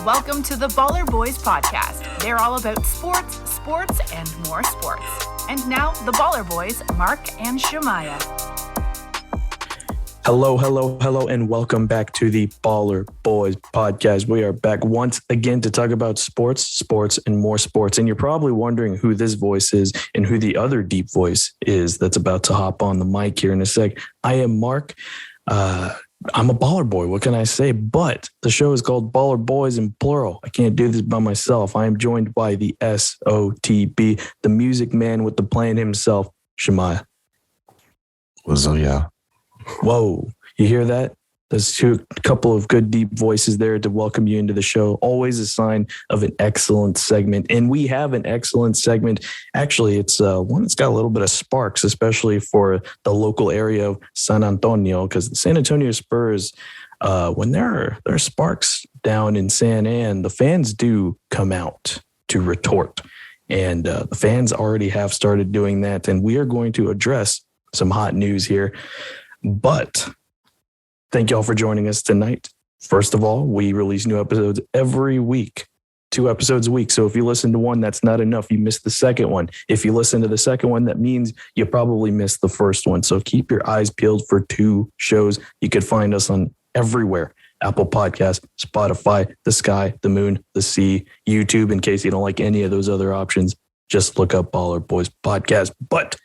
Welcome to the Baller Boys podcast. They're all about sports, and more sports. And now, the Baller Boys, Mark and Shemaya. Hello, and welcome back to the Baller Boys podcast. We are back once again to talk about sports, and more sports. And you're probably wondering who this voice is and who the other deep voice is that's about to hop on the mic here in a sec. I am Mark. I'm a baller boy. What can I say? But the show is called Baller Boys in plural. I can't do this by myself. I am joined by the SOTB, the music man with the plan himself, Shemaya. What's up, y'all? Whoa, you hear that? There's a couple of good deep voices there to welcome you into the show. Always a sign of an excellent segment. And we have an excellent segment. Actually, it's one that's got a little bit of sparks, especially for the local area of San Antonio, because the San Antonio Spurs, when there are sparks down in San An, the fans do come out to retort. And the fans already have started doing that. And we are going to address some hot news here. But thank y'all for joining us tonight. First of all, we release new episodes every week, 2 episodes a week. So if you listen to one, that's not enough. You missed the second one. If you listen to the second one, that means you probably missed the first one. So keep your eyes peeled for 2 shows. You could find us on everywhere: Apple Podcasts, Spotify, the sky, the moon, the sea, YouTube. In case you don't like any of those other options, just look up Baller Boys Podcast. But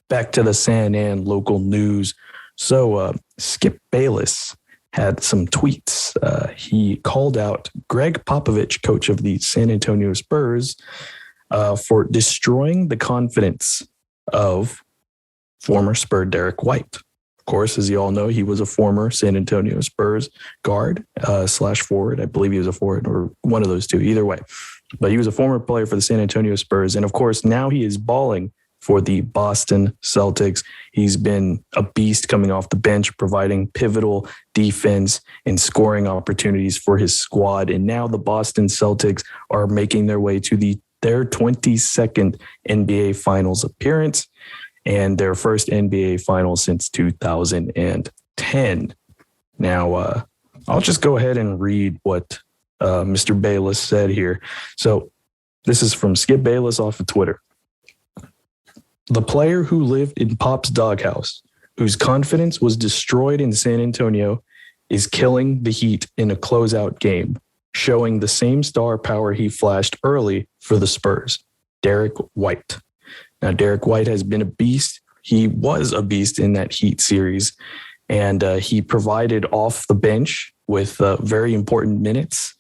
back to the San An local news. So Skip Bayless had some tweets. He called out Greg Popovich, coach of the San Antonio Spurs, for destroying the confidence of former Spur Derrick White. Of course, as you all know, he was a former San Antonio Spurs guard / forward. I believe he was a forward or one of those two, either way. But he was a former player for the San Antonio Spurs. And of course, now he is balling for the Boston Celtics. He's been a beast coming off the bench, providing pivotal defense and scoring opportunities for his squad. And now the Boston Celtics are making their way to their 22nd NBA Finals appearance and their first NBA Finals since 2010. Now, I'll just go ahead and read what Mr. Bayless said here. So this is from Skip Bayless off of Twitter. The player who lived in Pop's doghouse, whose confidence was destroyed in San Antonio, is killing the Heat in a closeout game, showing the same star power he flashed early for the Spurs. Derrick White. Now, Derrick White has been a beast. He was a beast in that Heat series, and he provided off the bench with very important minutes.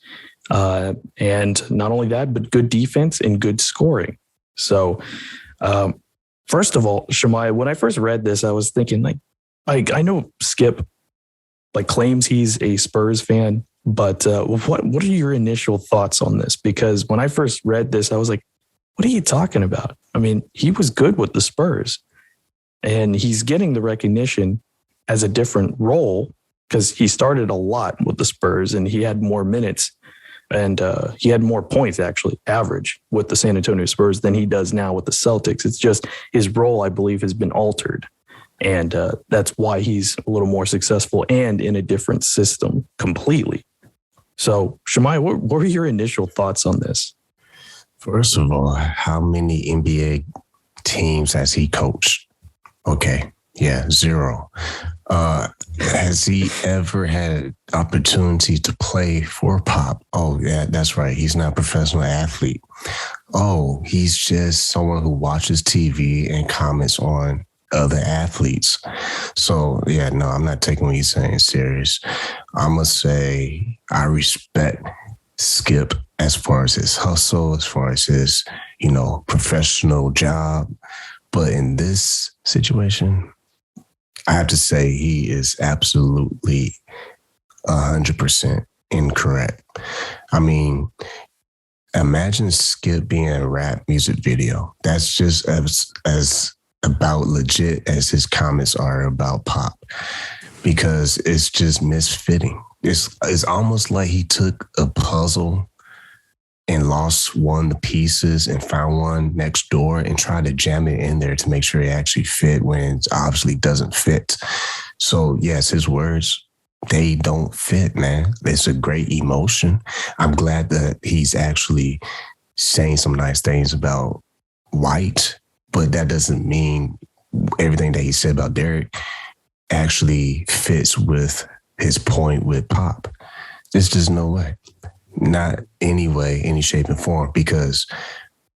And not only that, but good defense and good scoring. So, first of all, Shemaya, when I first read this, I was thinking, I know Skip claims he's a Spurs fan, but what are your initial thoughts on this? Because when I first read this, I was like, what are you talking about? I mean, he was good with the Spurs, and he's getting the recognition as a different role because he started a lot with the Spurs and he had more minutes. And he had more points, actually, average with the San Antonio Spurs than he does now with the Celtics. It's just his role, I believe, has been altered. And that's why he's a little more successful and in a different system completely. So, Shemaya, what were your initial thoughts on this? First of all, how many NBA teams has he coached? Okay. Yeah, 0. Has he ever had opportunity to play for Pop? Oh, yeah, that's right. He's not a professional athlete. Oh, he's just someone who watches TV and comments on other athletes. So, yeah, no, I'm not taking what he's saying serious. I'm going to say I respect Skip as far as his hustle, as far as his, professional job. But in this situation, I have to say he is absolutely 100% incorrect. I mean, imagine Skip being in a rap music video. That's just as about legit as his comments are about Pop, because it's just misfitting. It's almost like he took a puzzle and lost one of the pieces and found one next door and tried to jam it in there to make sure it actually fit when it obviously doesn't fit. So yes, his words they don't fit, man. It's a great emotion. I'm glad that he's actually saying some nice things about White, but that doesn't mean everything that he said about Derrick actually fits with his point with Pop. There's just no way. Not any way, any shape and form, because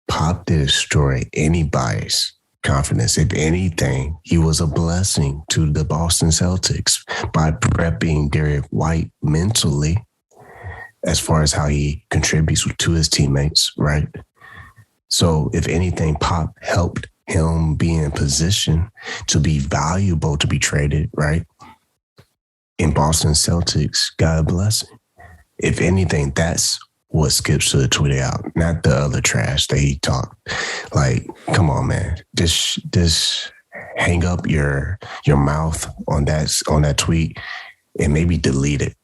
Pop did destroy anybody's confidence. If anything, he was a blessing to the Boston Celtics by prepping Derrick White mentally as far as how he contributes to his teammates, right? So if anything, Pop helped him be in position to be valuable to be traded, right? And Boston Celtics got a blessing. If anything, that's what Skip should have tweeted out, not the other trash that he talked. Like, come on, man. Just hang up your mouth on that tweet and maybe delete it.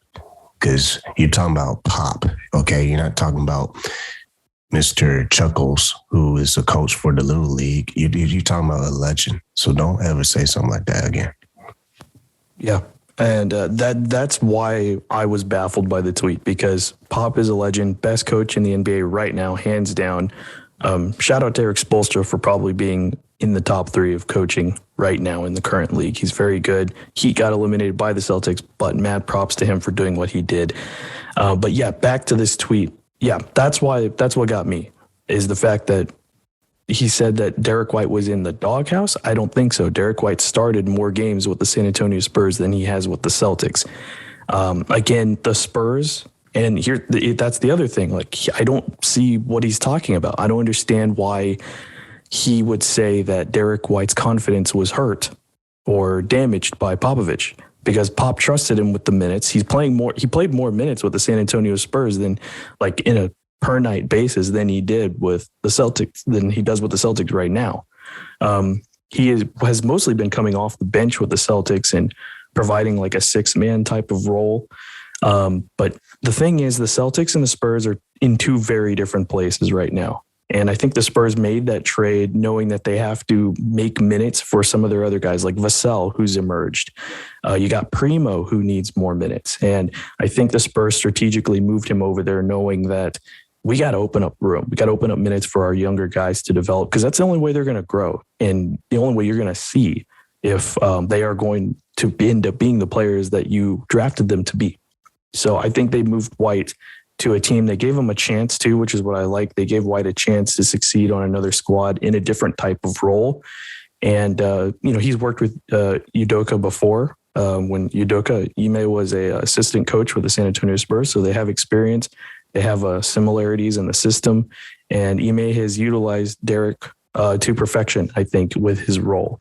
Because you're talking about Pop, okay? You're not talking about Mr. Chuckles, who is a coach for the Little League. You're talking about a legend. So don't ever say something like that again. Yeah. And that's why I was baffled by the tweet, because Pop is a legend, best coach in the NBA right now, hands down. Shout out to Eric Spoelstra for probably being in the top 3 of coaching right now in the current league. He's very good. He got eliminated by the Celtics, but mad props to him for doing what he did. But yeah, back to this tweet. Yeah, that's what got me, is the fact that he said that Derrick White was in the doghouse. I don't think so. Derrick White started more games with the San Antonio Spurs than he has with the Celtics. Again, the Spurs, and here that's the other thing. Like, I don't see what he's talking about. I don't understand why he would say that Derrick White's confidence was hurt or damaged by Popovich, because Pop trusted him with the minutes. He played more minutes with the San Antonio Spurs than, like, in a per night basis than he did with the Celtics, than he does with the Celtics right now. He has mostly been coming off the bench with the Celtics and providing like a 6-man type of role. But the thing is, the Celtics and the Spurs are in 2 very different places right now. And I think the Spurs made that trade knowing that they have to make minutes for some of their other guys, like Vassell, who's emerged. You got Primo, who needs more minutes. And I think the Spurs strategically moved him over there knowing that we got to open up room. We got to open up minutes for our younger guys to develop, because that's the only way they're going to grow. And the only way you're going to see if they are going to end up being the players that you drafted them to be. So I think they moved White to a team. They gave him a chance too, which is what I like. They gave White a chance to succeed on another squad in a different type of role. And, he's worked with Udoka before. When Ime was a assistant coach with the San Antonio Spurs. So they have experience. They have similarities in the system, and Ime has utilized Derrick to perfection, I think, with his role.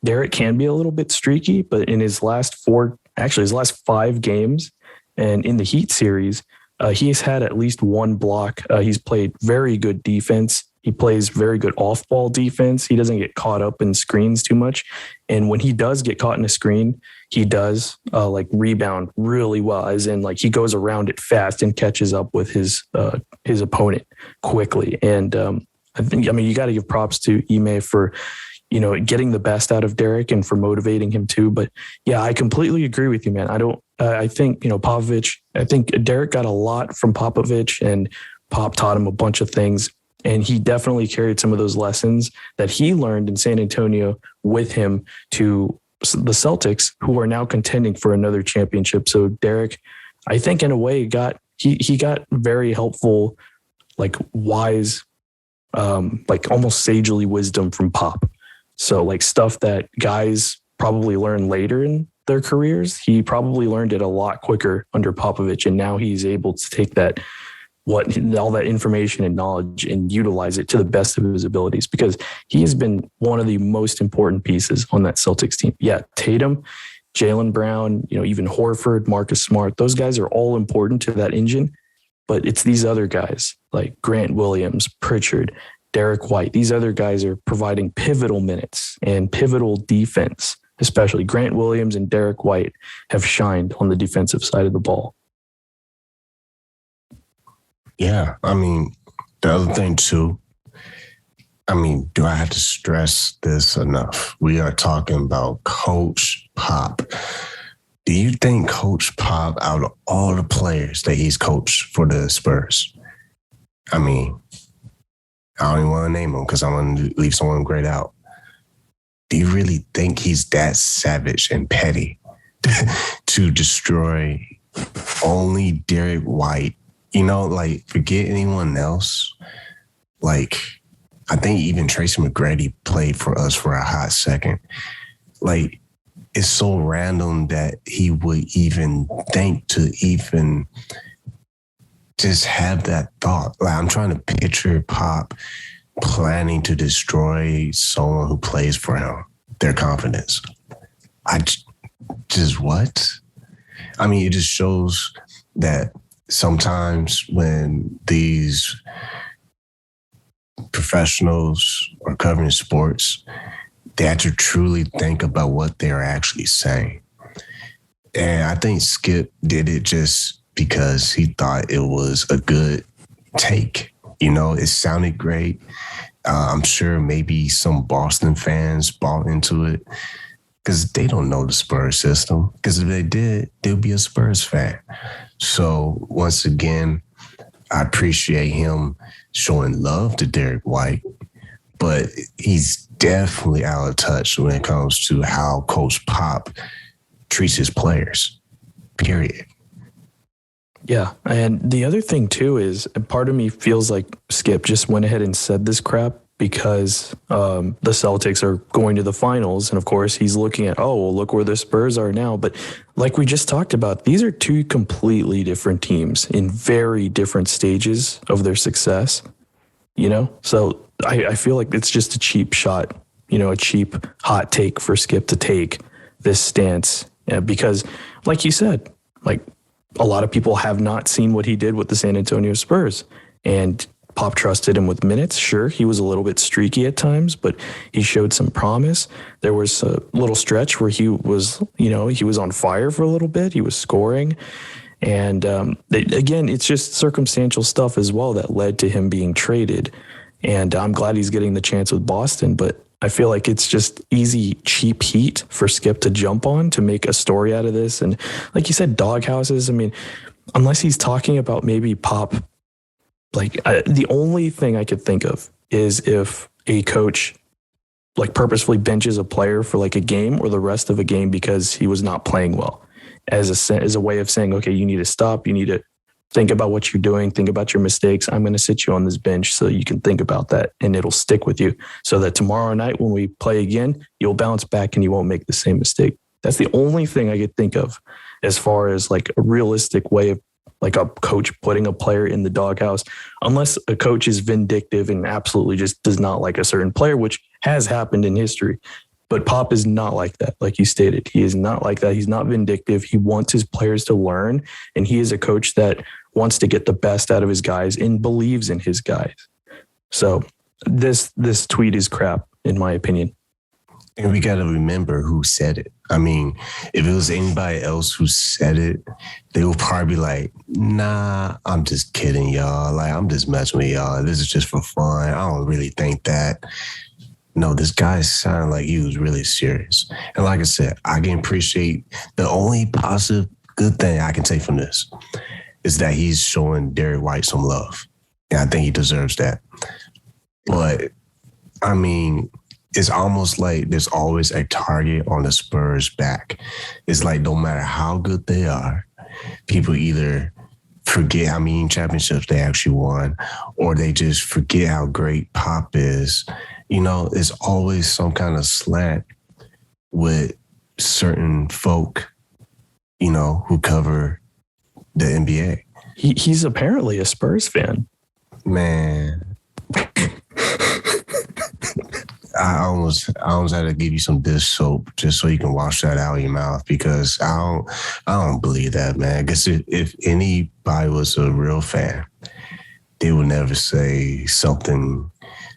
Derrick can be a little bit streaky, but in his last 5 games and in the Heat series, he's had at least 1 block. He's played very good defense. He plays very good off-ball defense. He doesn't get caught up in screens too much. And when he does get caught in a screen, he does rebound really well, as in like he goes around it fast and catches up with his opponent quickly. And you got to give props to Ime for, getting the best out of Derrick and for motivating him too. But yeah, I completely agree with you, man. I think Popovich, I think Derrick got a lot from Popovich, and Pop taught him a bunch of things. And he definitely carried some of those lessons that he learned in San Antonio with him to the Celtics, who are now contending for another championship. So Derrick, I think in a way he got very helpful, like wise, like almost sagely wisdom from Pop. So like stuff that guys probably learn later in their careers, he probably learned it a lot quicker under Popovich. And now he's able to take all that information and knowledge and utilize it to the best of his abilities, because he has been one of the most important pieces on that Celtics team. Yeah, Tatum, Jaylen Brown, even Horford, Marcus Smart, those guys are all important to that engine, but it's these other guys like Grant Williams, Pritchard, Derrick White. These other guys are providing pivotal minutes and pivotal defense, especially Grant Williams and Derrick White have shined on the defensive side of the ball. Yeah, the other thing too, do I have to stress this enough? We are talking about Coach Pop, do you think Coach Pop, out of all the players that he's coached for the Spurs, I mean, I don't even want to name them because I want to leave someone great out. Do you really think he's that savage and petty to destroy only Derrick White? You know, like, forget anyone else. Like, I think even Tracy McGrady played for us for a hot second. Like, it's so random that he would even think to even just have that thought. Like, I'm trying to picture Pop planning to destroy someone who plays for him, their confidence. Just what? I mean, it just shows that sometimes when these professionals are covering sports, they have to truly think about what they're actually saying. And I think Skip did it just because he thought it was a good take. You know, it sounded great. I'm sure maybe some Boston fans bought into it because they don't know the Spurs system. Because if they did, they'll be a Spurs fan. So once again, I appreciate him showing love to Derrick White, but he's definitely out of touch when it comes to how Coach Pop treats his players, period. Yeah. And the other thing, too, is part of me feels like Skip just went ahead and said this crap because the Celtics are going to the finals. And, of course, he's looking at, oh, well, look where the Spurs are now. But like we just talked about, these are two completely different teams in very different stages of their success, you know? So I feel like it's just a cheap shot, you know, a cheap hot take for Skip to take this stance because, like you said, like, a lot of people have not seen what he did with the San Antonio Spurs, and Pop trusted him with minutes. Sure, he was a little bit streaky at times, but he showed some promise. There was a little stretch where he was, you know, he was on fire for a little bit. He was scoring. And again, it's just circumstantial stuff as well that led to him being traded. And I'm glad he's getting the chance with Boston, but I feel like it's just easy, cheap heat for Skip to jump on to make a story out of this. And like you said, doghouses, I mean, unless he's talking about maybe Pop, like the only thing I could think of is if a coach like purposefully benches a player for like a game or the rest of a game because he was not playing well as a way of saying, okay, you need to stop. You need to think about what you're doing. Think about your mistakes. I'm going to sit you on this bench so you can think about that and it'll stick with you so that tomorrow night when we play again, you'll bounce back and you won't make the same mistake. That's the only thing I could think of as far as like a realistic way of like a coach putting a player in the doghouse, unless a coach is vindictive and absolutely just does not like a certain player, which has happened in history. But Pop is not like that. Like you stated, he is not like that. He's not vindictive. He wants his players to learn. And he is a coach that wants to get the best out of his guys and believes in his guys. So this tweet is crap, in my opinion. And we got to remember who said it. I mean, if it was anybody else who said it, they would probably be like, nah, I'm just kidding, y'all. Like, I'm just messing with y'all. This is just for fun. I don't really think that. No, this guy sounded like he was really serious. And like I said, I can appreciate the only positive good thing I can take from this is that he's showing Derrick White some love. And I think he deserves that. But, I mean, it's almost like there's always a target on the Spurs' back. It's like no matter how good they are, people either forget how many championships they actually won or they just forget how great Pop is. You know, it's always some kind of slant with certain folk, you know, who cover the NBA. He's apparently a Spurs fan. Man. I almost had to give you some dish soap just so you can wash that out of your mouth because I don't believe that, man. Because if anybody was a real fan, they would never say something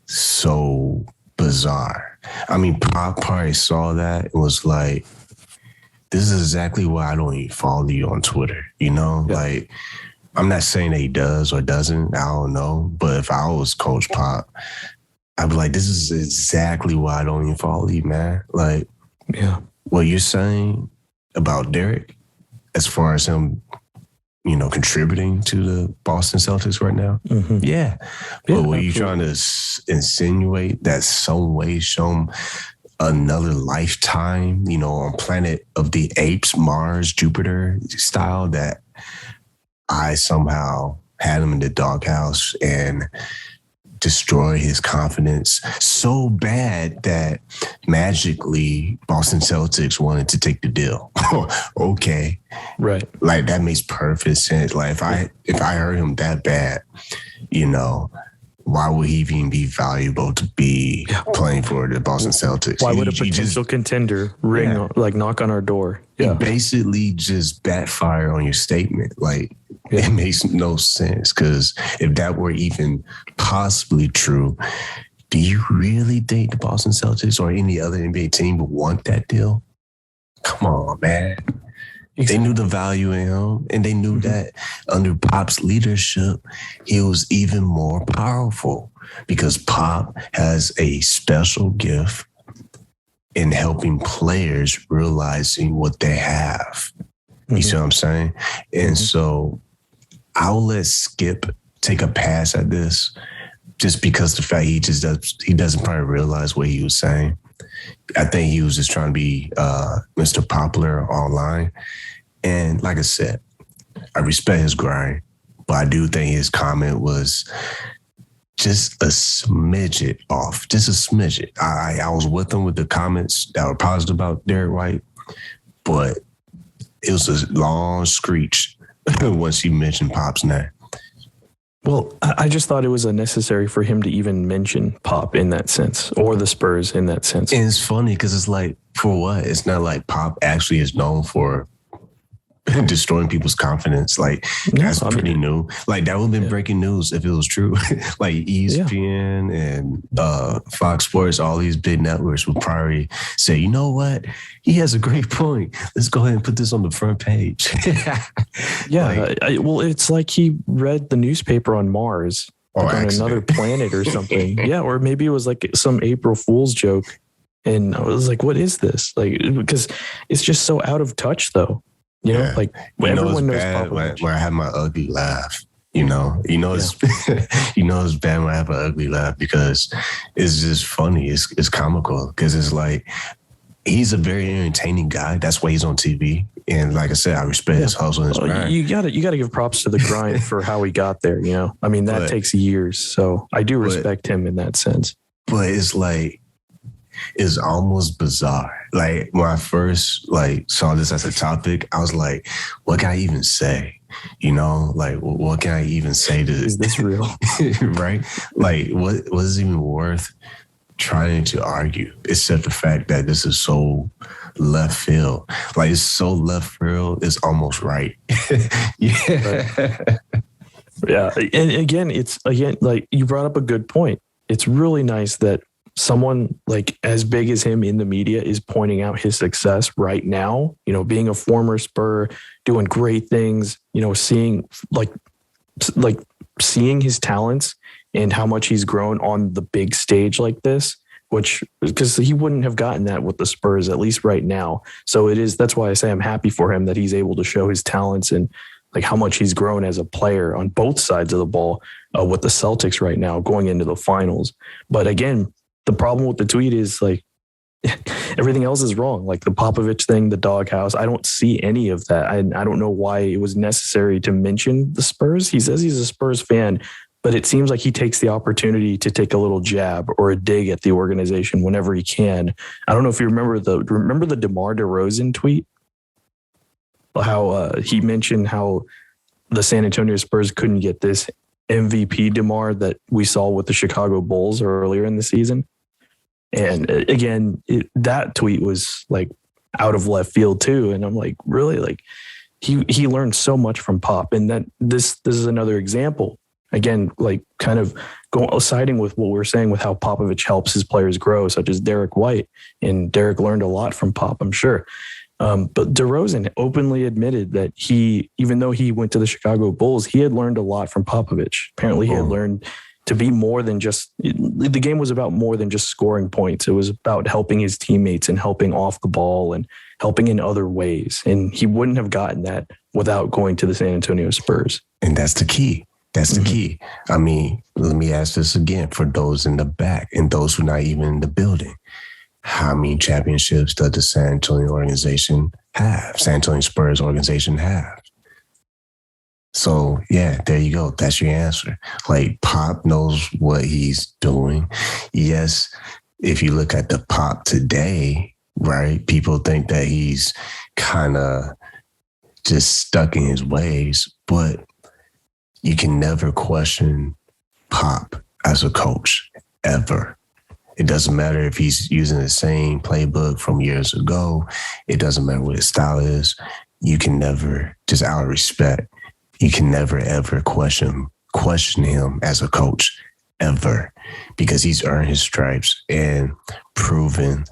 so bizarre. I mean, Pop probably saw that and was like, this is exactly why I don't even follow you on Twitter, you know? Yeah. Like, I'm not saying that he does or doesn't. I don't know. But if I was Coach Pop, I'd be like, this is exactly why I don't even follow you, man. Like, yeah, what you're saying about Derrick, as far as him, contributing to the Boston Celtics right now? Mm-hmm. Yeah. Yeah, But were you absolutely. trying to insinuate that some way, show him another lifetime, on Planet of the Apes, Mars, Jupiter style, that I somehow had him in the doghouse and destroy his confidence so bad that magically Boston Celtics wanted to take the deal? Okay. Right. Like, that makes perfect sense. Like, if I hurt him that bad, why would he even be valuable to be playing for the Boston Celtics? Why would a potential contender knock on our door? Yeah. Basically just backfire on your statement. Like, it makes no sense, because if that were even possibly true, do you really think the Boston Celtics or any other NBA team would want that deal? Come on, man. Exactly. They knew the value in him, and they knew that under Pop's leadership, he was even more powerful, because Pop has a special gift in helping players realizing what they have. You see what I'm saying? And so I'll let Skip take a pass at this, just because the fact he doesn't probably realize what he was saying. I think he was just trying to be Mr. Popular online. And like I said, I respect his grind, but I do think his comment was just a smidget off, just a smidget. I was with him with the comments that were positive about Derrick White, but it was a long screech once he mentioned Pop's name. Well, I just thought it was unnecessary for him to even mention Pop in that sense, or the Spurs in that sense. And it's funny because it's like, for what? It's not like Pop actually is known for destroying people's confidence. Like, that's pretty new. Like, that would have been breaking news if it was true. Like, ESPN and Fox Sports, all these big networks would probably say, you know what? He has a great point. Let's go ahead and put this on the front page. Well, it's like he read the newspaper on Mars, on another planet or something. Yeah, or maybe it was like some April Fool's joke. And I was like, what is this? Like, because it's just so out of touch, though. Like, everyone knows Popovich. When I have my ugly laugh, it's it's bad when I have an ugly laugh, because it's just funny. It's comical, because it's like, he's a very entertaining guy. That's why he's on TV. And like I said, I respect his hustle and his grind. You gotta give props to the grind for how he got there. I mean, that takes years. So I do respect him in that sense. But it's like, it's almost bizarre. Like, when I first saw this as a topic, I was like, what can I even say? Like, what can I even say to this? Is this real? Right? Like, what is even worth trying to argue, except the fact that this is so left field. Like, it's so left field, it's almost right. Yeah. Yeah. And again, like, you brought up a good point. It's really nice that someone like as big as him in the media is pointing out his success right now, being a former Spur, doing great things, seeing seeing his talents and how much he's grown on the big stage like this, because he wouldn't have gotten that with the Spurs, at least right now. So that's why I say I'm happy for him that he's able to show his talents and like how much he's grown as a player on both sides of the ball with the Celtics right now going into the finals. But again, the problem with the tweet is like everything else is wrong. Like the Popovich thing, the doghouse. I don't see any of that. I don't know why it was necessary to mention the Spurs. He says he's a Spurs fan, but it seems like he takes the opportunity to take a little jab or a dig at the organization whenever he can. I don't know if you remember the DeMar DeRozan tweet, how he mentioned how the San Antonio Spurs couldn't get this MVP DeMar that we saw with the Chicago Bulls earlier in the season. And again, that tweet was like out of left field too. And I'm like, really? Like he learned so much from Pop. And that this is another example. Again, like kind of siding with what we're saying with how Popovich helps his players grow, such as Derrick White. And Derrick learned a lot from Pop, I'm sure. But DeRozan openly admitted that even though he went to the Chicago Bulls, he had learned a lot from Popovich. Apparently he had learned to be more than just, the game was about more than just scoring points. It was about helping his teammates and helping off the ball and helping in other ways. And he wouldn't have gotten that without going to the San Antonio Spurs. And that's the key. That's the key. I mean, let me ask this again for those in the back and those who are not even in the building. How many championships does the San Antonio organization have? San Antonio Spurs organization have? So, yeah, there you go. That's your answer. Like, Pop knows what he's doing. Yes, if you look at the Pop today, right, people think that he's kind of just stuck in his ways, but you can never question Pop as a coach, ever. It doesn't matter if he's using the same playbook from years ago. It doesn't matter what his style is. You can never, just out of respect, you can never, ever question him as a coach, ever, because he's earned his stripes and proven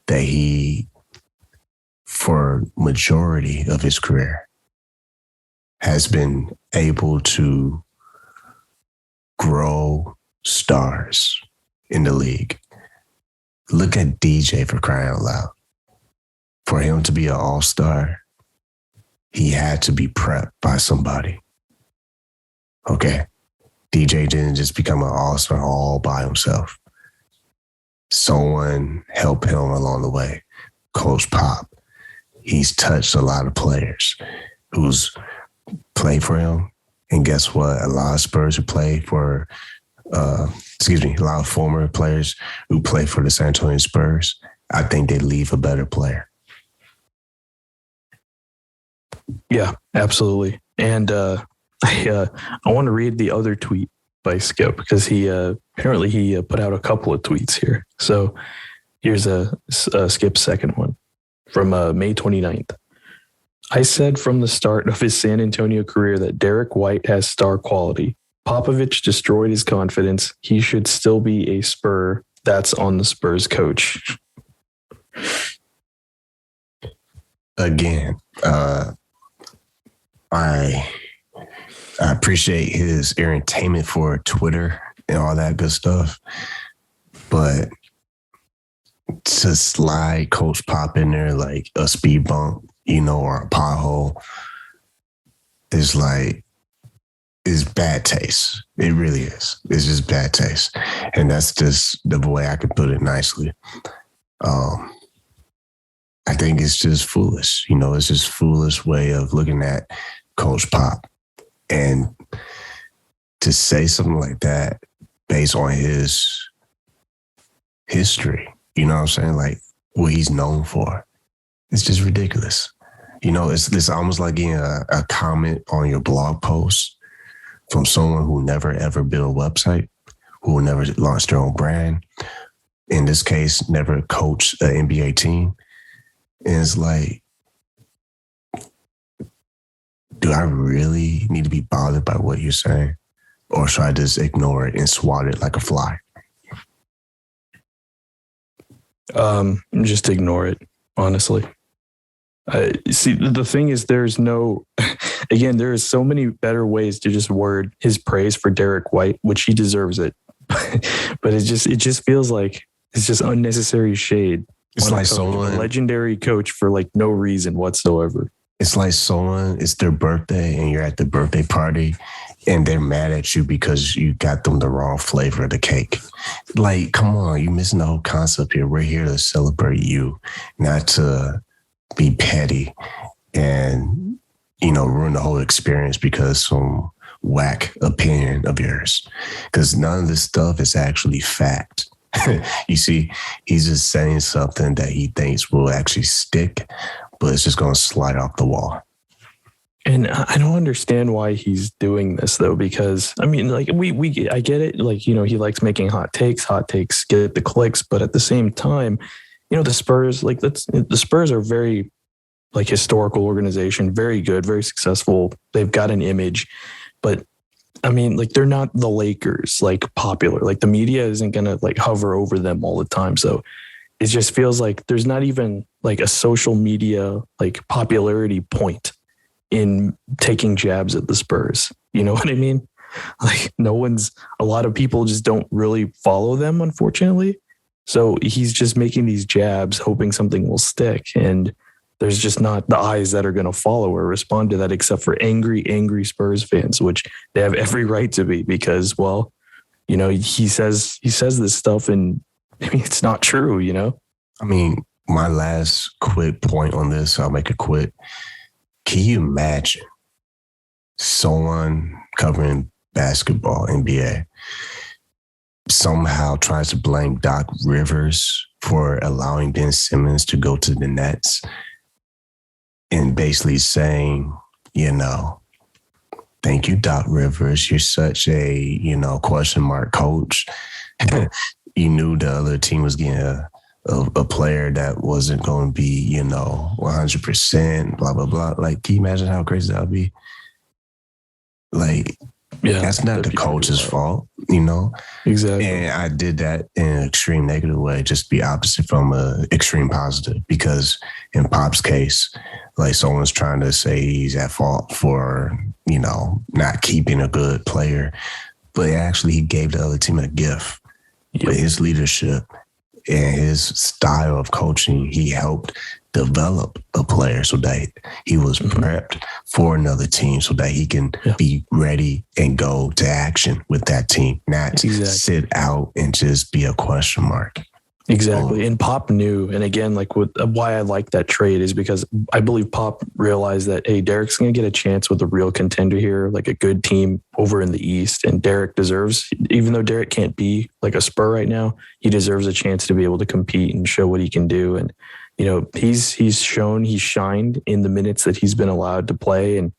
that he, for majority of his career, has been able to grow stars in the league. Look at DJ, for crying out loud. For him to be an all-star, he had to be prepped by somebody. Okay? DJ didn't just become an all-star all by himself. Someone helped him along the way. Coach Pop. He's touched a lot of players who's played for him. And guess what? A lot of Spurs who play for, a lot of former players who play for the San Antonio Spurs, I think they leave a better player. Yeah, absolutely. And I want to read the other tweet by Skip, because he apparently he put out a couple of tweets here. So here's Skip's second one from May 29th. I said from the start of his San Antonio career that Derrick White has star quality. Popovich destroyed his confidence. He should still be a Spur. That's on the Spurs coach. Again, I appreciate his entertainment for Twitter and all that good stuff, but to slide Coach Pop in there like a speed bump, or a pothole, is is bad taste. It really is. It's just bad taste. And that's just the way I could put it nicely. I think it's just foolish. It's just foolish way of looking at Coach Pop. And to say something like that based on his history, you know what I'm saying? Like what he's known for. It's just ridiculous. It's almost like getting a comment on your blog post from someone who never, ever built a website, who never launched their own brand. In this case, never coached an NBA team. And it's like, do I really need to be bothered by what you're saying? Or should I just ignore it and swat it like a fly? Just ignore it, honestly. See, the thing is, there is so many better ways to just word his praise for Derrick White, which he deserves it. But it just feels like it's just unnecessary shade. It's like a legendary coach for like no reason whatsoever. It's like it's their birthday and you're at the birthday party and they're mad at you because you got them the wrong flavor of the cake. Like, come on, you're missing the whole concept here. We're here to celebrate you, not to be petty and, ruin the whole experience because some whack opinion of yours. Because none of this stuff is actually fact. You see, he's just saying something that he thinks will actually stick, but it's just going to slide off the wall. And I don't understand why he's doing this, though, because, I mean, like, I get it. Like, he likes making hot takes get the clicks. But at the same time, the Spurs, the Spurs are very, historical organization, very good, very successful. They've got an image. But, I mean, they're not the Lakers, popular. The media isn't going to, hover over them all the time. So it just feels like there's not even, a social media, popularity point in taking jabs at the Spurs. You know what I mean? Like a lot of people just don't really follow them, unfortunately. So he's just making these jabs, hoping something will stick. And there's just not the eyes that are going to follow or respond to that, except for angry Spurs fans, which they have every right to be because, well, he says this stuff and it's not true, I mean, my last quick point on this, I'll make it quick. Can you imagine someone covering basketball, NBA, somehow tries to blame Doc Rivers for allowing Ben Simmons to go to the Nets and basically saying, thank you, Doc Rivers. You're such a, question mark coach. You knew the other team was getting a player that wasn't going to be, 100%, blah, blah, blah. Like, can you imagine how crazy that would be? Like, yeah, that's not the coach's fault, Exactly. And I did that in an extreme negative way, just be opposite from an extreme positive. Because in Pop's case, like someone's trying to say he's at fault for, not keeping a good player. But actually, he gave the other team a gift with his leadership and his style of coaching. He helped develop a player so that he was prepped for another team so that he can be ready and go to action with that team, not sit out and just be a question mark. Exactly. And Pop knew. And again, why I like that trade is because I believe Pop realized that, hey, Derrick's going to get a chance with a real contender here, like a good team over in the East. And Derrick deserves, even though Derrick can't be like a Spur right now, he deserves a chance to be able to compete and show what he can do. And, he's shined in the minutes that he's been allowed to play. And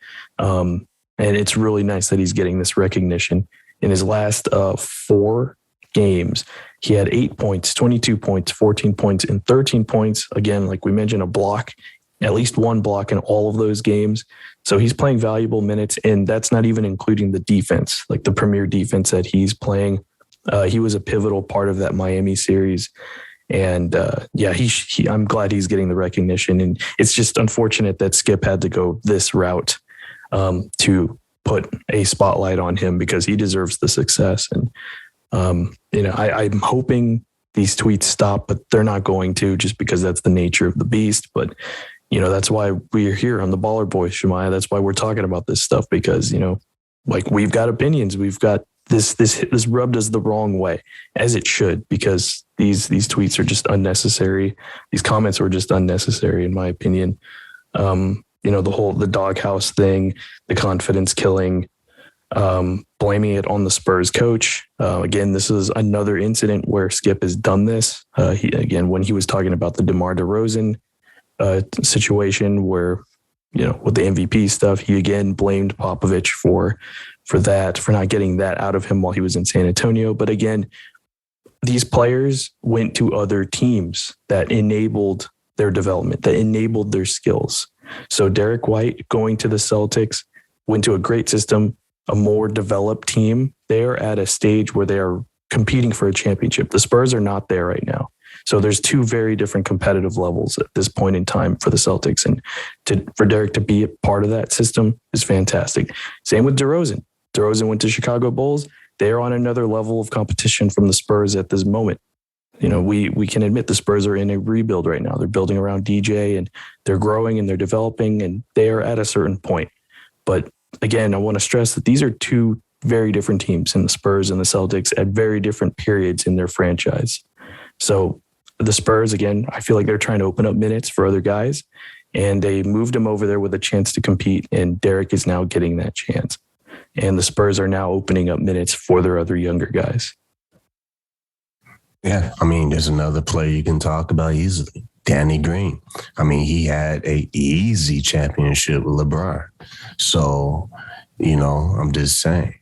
it's really nice that he's getting this recognition. In his last 4 games, he had 8 points, 22 points, 14 points, and 13 points. Again, like we mentioned, a block, at least one block in all of those games. So he's playing valuable minutes, and that's not even including the defense, like the premier defense that he's playing. He was a pivotal part of that Miami series. And I'm glad he's getting the recognition. And it's just unfortunate that Skip had to go this route to put a spotlight on him because he deserves the success. And I'm hoping these tweets stop, but they're not going to, just because that's the nature of the beast. But, that's why we're here on the Baller Boys, Shemaya. That's why we're talking about this stuff because, we've got opinions. We've got this rubbed us the wrong way, as it should, because these tweets are just unnecessary. These comments were just unnecessary, in my opinion. The doghouse thing, the confidence killing, blaming it on the Spurs coach. Again, this is another incident where Skip has done this. When he was talking about the DeMar DeRozan situation where, with the MVP stuff, he again blamed Popovich for not getting that out of him while he was in San Antonio. But again, these players went to other teams that enabled their development, that enabled their skills. So Derrick White going to the Celtics went to a great system, a more developed team. They're at a stage where they are competing for a championship. The Spurs are not there right now. So there's 2 very different competitive levels at this point in time for the Celtics. And for Derrick to be a part of that system is fantastic. Same with DeRozan. DeRozan went to Chicago Bulls. They're on another level of competition from the Spurs at this moment. We can admit the Spurs are in a rebuild right now. They're building around DJ and they're growing and they're developing and they are at a certain point. But again, I want to stress that these are 2 very different teams in the Spurs and the Celtics at very different periods in their franchise. So the Spurs, again, I feel like they're trying to open up minutes for other guys and they moved him over there with a chance to compete. And Derrick is now getting that chance. And the Spurs are now opening up minutes for their other younger guys. Yeah, I mean, there's another player you can talk about easily, Danny Green. I mean, he had an easy championship with LeBron. So, I'm just saying,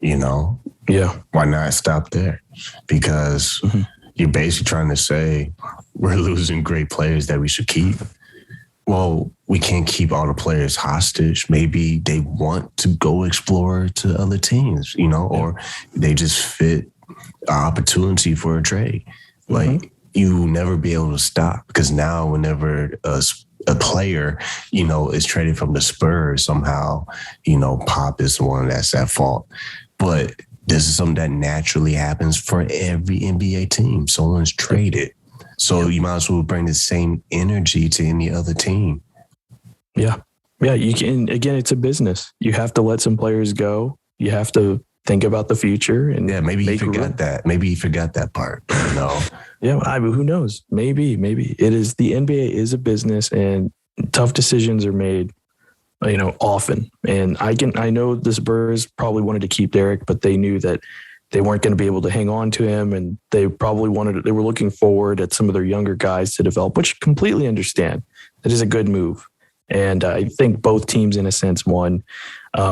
why not stop there? Because you're basically trying to say we're losing great players that we should keep. Well, we can't keep all the players hostage. Maybe they want to go explore to other teams, or they just fit an opportunity for a trade. Like, you never be able to stop because now whenever a a player, is traded from the Spurs, somehow, Pop is the one that's at fault. But this is something that naturally happens for every NBA team. Someone's traded. So you might as well bring the same energy to any other team. Yeah. Yeah. You can, again, it's a business. You have to let some players go. You have to think about the future. And maybe he forgot that. Maybe he forgot that part. Yeah. Who knows? Maybe it is. The NBA is a business, and tough decisions are made, often. And I know the Spurs probably wanted to keep Derrick, but they knew that they weren't going to be able to hang on to him, and they probably they were looking forward at some of their younger guys to develop, which completely understand. That is a good move. And I think both teams, in a sense, won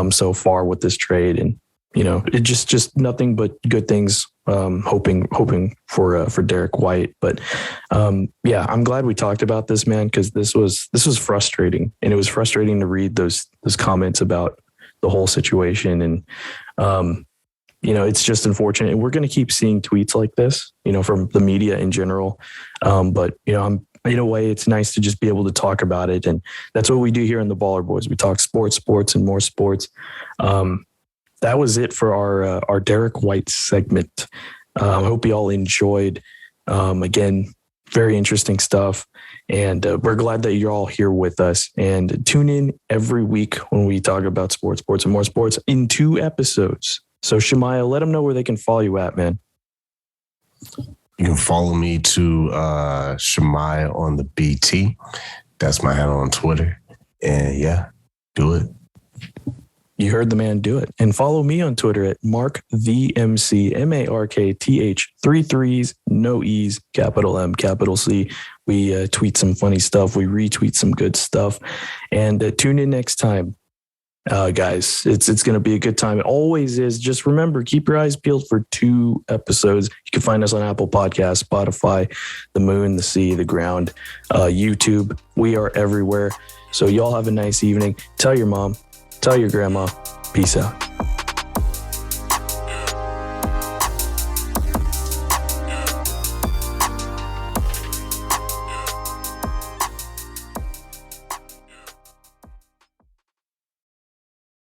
so far with this trade. And, it just nothing but good things, hoping for Derrick White. But I'm glad we talked about this, man, because this was frustrating. And it was frustrating to read those comments about the whole situation. And, it's just unfortunate. And we're going to keep seeing tweets like this, from the media in general. But, in a way, it's nice to just be able to talk about it. And that's what we do here in the Baller Boys. We talk sports, and more sports. That was it for our Derrick White segment. I hope you all enjoyed. Again, very interesting stuff. And we're glad that you're all here with us. And tune in every week when we talk about sports, and more sports in 2 episodes. So, Shemaiah, let them know where they can follow you at, man. You can follow me to Shemaiah on the BT. That's my handle on Twitter. And do it. You heard the man, do it. And follow me on Twitter at MarkTheMC, MarkTH, 3 3s, no E's, capital M, capital C. We tweet some funny stuff. We retweet some good stuff. And tune in next time. Guys, it's going to be a good time. It always is. Just remember, keep your eyes peeled for 2 episodes. You can find us on Apple Podcasts, Spotify, the moon, the sea, the ground, YouTube. We are everywhere. So y'all have a nice evening. Tell your mom, tell your grandma. Peace out.